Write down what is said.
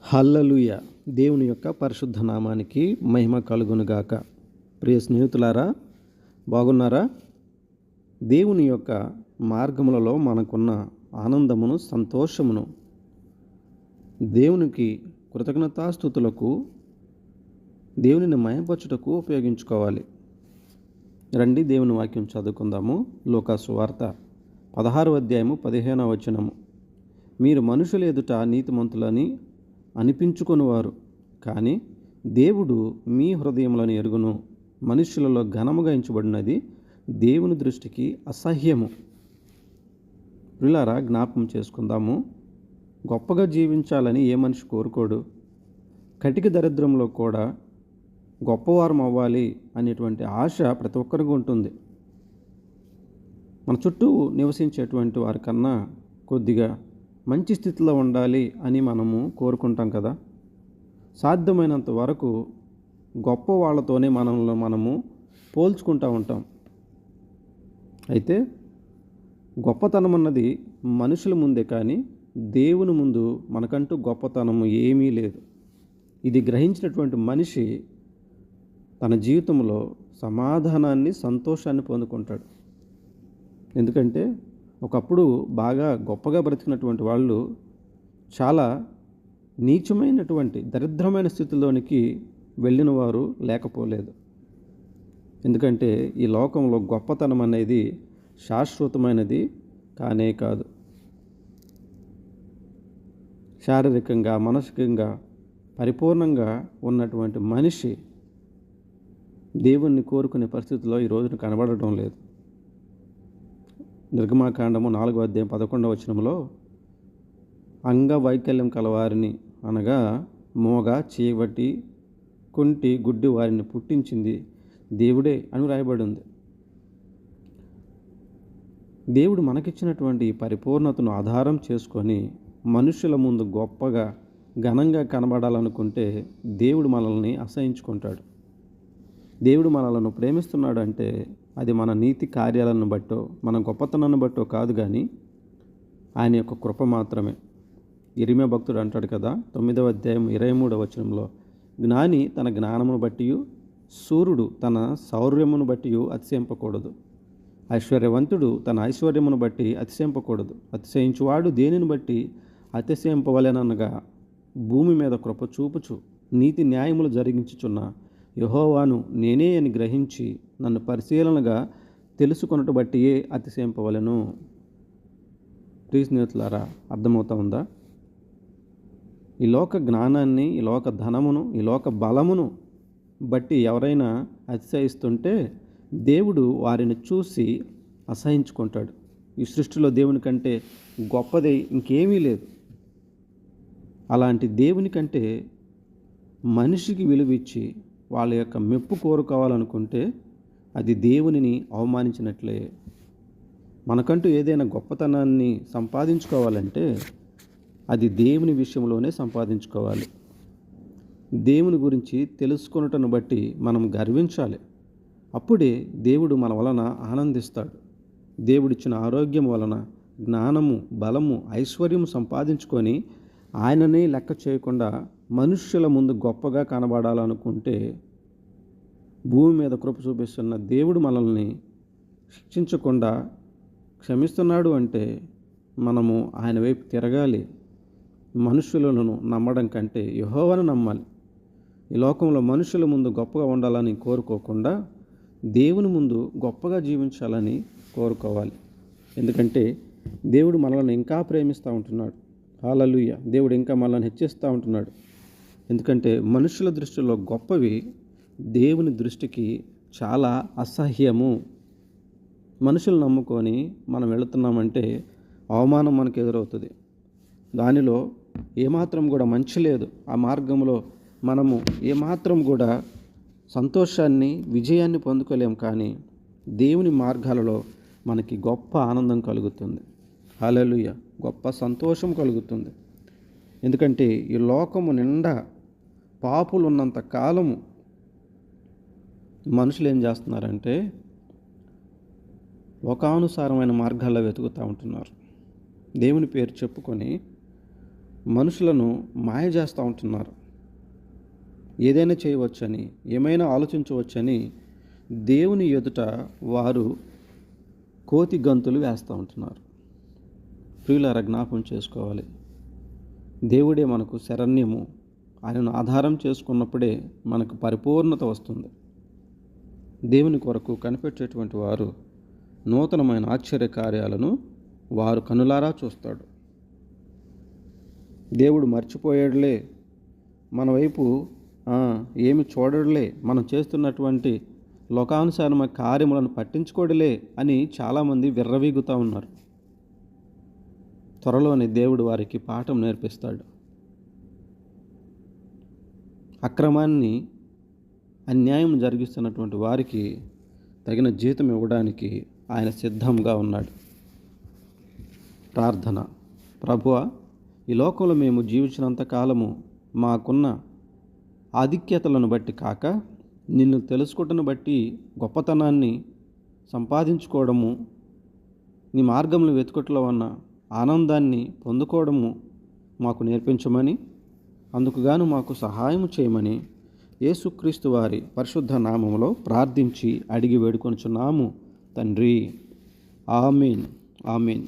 హల్లెలూయా. దేవుని యొక్క పరిశుద్ధ నామానికి మహిమ కలుగునుగాక. ప్రియ స్నేహితులారా, బాగున్నారా? దేవుని యొక్క మార్గములలో మనకున్న ఆనందమును, సంతోషమును దేవునికి కృతజ్ఞతాస్తుతులకు, దేవునిని మహిమపరచుటకు ఉపయోగించుకోవాలి. రండి, దేవుని వాక్యం చదువుకుందాము. లూకా సువార్త 16వ అధ్యాయము 15వ వచనము. మీరు మనుషుల ఎదుట నీతిమంతులని అనిపించుకొనివారు, కానీ దేవుడు మీ హృదయములను ఎరుగును. మనుష్యులలో ఘనముగా ఎంచబడినది దేవుని దృష్టికి అసహ్యము. ప్రియులారా, జ్ఞాపకం చేసుకుందాము. గొప్పగా జీవించాలని ఏ మనిషి కోరుకోడు. కటిక దరిద్రంలో కూడా గొప్పవారం అవ్వాలి అనేటువంటి ఆశ ప్రతి ఒక్కరికి ఉంటుంది. మన చుట్టూ నివసించేటువంటి వారికన్నా కొద్దిగా మంచి స్థితిలో ఉండాలి అని మనము కోరుకుంటాం కదా. సాధ్యమైనంత వరకు గొప్ప వాళ్ళతోనే మనము పోల్చుకుంటూ ఉంటాం. అయితే గొప్పతనం అన్నది మనుషుల ముందే, కానీ దేవుని ముందు మనకంటూ గొప్పతనము ఏమీ లేదు. ఇది గ్రహించినటువంటి మనిషి తన జీవితంలో సమాధానాన్ని, సంతోషాన్ని పొందుకుంటాడు. ఎందుకంటే ఒకప్పుడు బాగా గొప్పగా బ్రతికినటువంటి వాళ్ళు చాలా నీచమైనటువంటి దరిద్రమైన స్థితిలోనికి వెళ్ళిన వారు లేకపోలేదు. ఎందుకంటే ఈ లోకంలో గొప్పతనం అనేది శాశ్వతమైనది కానే కాదు. శారీరకంగా, మానసికంగా పరిపూర్ణంగా ఉన్నటువంటి మనిషి దేవుణ్ణి కోరుకునే పరిస్థితిలో ఈ రోజున కనబడటం లేదు. నిర్గమాకాండము 4వ అధ్యాయం 11వ వచనంలో అంగవైకల్యం కలవారిని, అనగా మోగ, చీవటి, కుంటి, గుడ్డి వారిని పుట్టించింది దేవుడే అని రాయబడి ఉంది. దేవుడు మనకిచ్చినటువంటి ఈ పరిపూర్ణతను ఆధారం చేసుకొని మనుషుల ముందు గొప్పగా, ఘనంగా కనబడాలనుకుంటే దేవుడు మనల్ని అసహించుకుంటాడు. దేవుడు మనలను ప్రేమిస్తున్నాడు అంటే అది మన నీతి కార్యాలను బట్టో, మన గొప్పతనాన్ని బట్టో కాదు, కానీ ఆయన యొక్క కృప మాత్రమే. ఇర్మీయా భక్తుడు అంటాడు కదా, 9వ అధ్యాయం 23వ వచనంలో, జ్ఞాని తన జ్ఞానమును బట్టి, సూర్యుడు తన శౌర్యమును బట్టి అతిశయింపకూడదు. ఐశ్వర్యవంతుడు తన ఐశ్వర్యమును బట్టి అతిశయింపకూడదు. అతిశయించువాడు దేనిని బట్టి అతిశయింపవలెననగా, భూమి మీద కృప చూపుచు నీతి న్యాయములు జరిగించుచున్న యెహోవాను నేనే అని గ్రహించి నన్ను పరిశీలనగా తెలుసుకొనుట బట్టియే అతిశయింపవలెను. ప్రియ స్నేహితులారా, అర్థమవుతా ఉందా? ఈ లోక జ్ఞానాన్ని, ఈ లోక ధనమును, ఈ లోక బలమును బట్టి ఎవరైనా అతిశయిస్తుంటే దేవుడు వారిని చూసి అసహించుకుంటాడు. ఈ సృష్టిలో దేవుని కంటే గొప్పది ఇంకేమీ లేదు. అలాంటి దేవుని కంటే మనిషికి విలువిచ్చి వాళ్ళ యొక్క మెప్పు కోరుకోవాలనుకుంటే అది దేవునిని అవమానించినట్లే. మనకంటూ ఏదైనా గొప్పతనాన్ని సంపాదించుకోవాలంటే అది దేవుని విషయంలోనే సంపాదించుకోవాలి. దేవుని గురించి తెలుసుకొనుటను బట్టి మనం గర్వించాలి. అప్పుడే దేవుడు మన వలన ఆనందిస్తాడు. దేవుడిచ్చిన ఆరోగ్యం వలన జ్ఞానము, బలము, ఐశ్వర్యము సంపాదించుకొని ఆయననే లెక్క చేయకుండా మనుష్యుల ముందు గొప్పగా కనబడాలనుకుంటే భూమి మీద కృప చూపిస్తున్న దేవుడు మనల్ని శిక్షించకుండా క్షమిస్తున్నాడు అంటే మనము ఆయన వైపు తిరగాలి. మనుషులను నమ్మడం కంటే యెహోవాను నమ్మాలి. ఈ లోకంలో మనుషుల ముందు గొప్పగా ఉండాలని కోరుకోకుండా దేవుని ముందు గొప్పగా జీవించాలని కోరుకోవాలి. ఎందుకంటే దేవుడు మనల్ని ఇంకా ప్రేమిస్తూ ఉంటున్నాడు. హల్లెలూయా. దేవుడు ఇంకా మనల్ని హెచ్చిస్తూ ఉంటున్నాడు. ఎందుకంటే మనుషుల దృష్టిలో గొప్పవి దేవుని దృష్టికి చాలా అసహ్యము. మనుషులు నమ్ముకొని మనం వెళుతున్నామంటే అవమానం మనకు ఎదురవుతుంది. దానిలో ఏమాత్రం కూడా మంచి లేదు. ఆ మార్గంలో మనము ఏమాత్రం కూడా సంతోషాన్ని, విజయాన్ని పొందుకోలేం. కానీ దేవుని మార్గాలలో మనకి గొప్ప ఆనందం కలుగుతుంది. హల్లెలూయా. గొప్ప సంతోషం కలుగుతుంది. ఎందుకంటే ఈ లోకము నిండా పాపులు ఉన్నంత కాలము మనుషులు ఏం చేస్తున్నారంటే లోకానుసారమైన మార్గాల్లో వెతుకుతూ ఉంటున్నారు. దేవుని పేరు చెప్పుకొని మనుషులను మాయ చేస్తూ ఉంటున్నారు. ఏదైనా చేయవచ్చని, ఏమైనా ఆలోచించవచ్చని దేవుని ఎదుట వారు కోతి గంతులు వేస్తూ ఉంటున్నారు. ప్రియులారా, జ్ఞాపం చేసుకోవాలి, దేవుడే మనకు శరణ్యము. ఆయనను ఆధారం చేసుకున్నప్పుడే మనకు పరిపూర్ణత వస్తుంది. దేవుని కొరకు కనిపెట్టేటువంటి వారు నూతనమైన ఆశ్చర్య కార్యాలను వారు కనులారా చూస్తాడు. దేవుడు మర్చిపోయాడులే, మన వైపు ఏమి చూడడులే, మనం చేస్తున్నటువంటి లోకానుసారమైన కార్యములను పట్టించుకోడులే అని చాలామంది విర్రవీగుతూ ఉన్నారు. త్వరలోనే దేవుడు వారికి పాఠం నేర్పిస్తాడు. అక్రమాన్ని, అన్యాయం జరిగిస్తున్నటువంటి వారికి తగిన జీతం ఇవ్వడానికి ఆయన సిద్ధంగా ఉన్నాడు. ప్రార్థన. ప్రభువా, ఈ లోకంలో మేము జీవించినంత కాలము మాకున్న ఆధిక్యతలను బట్టి కాక, నిన్ను తెలుసుకోవటను బట్టి గొప్పతనాన్ని సంపాదించుకోవడము, నీ మార్గంలో వెతుకట్లో ఉన్న ఆనందాన్ని పొందుకోవడము మాకు నేర్పించమని, అందుకుగాను మాకు సహాయం చేయమని యేసుక్రీస్తు వారి పరిశుద్ధ నామములో ప్రార్థించి అడిగి వేడుకొనుచున్నాము తండ్రి. ఆమేన్. ఆమేన్.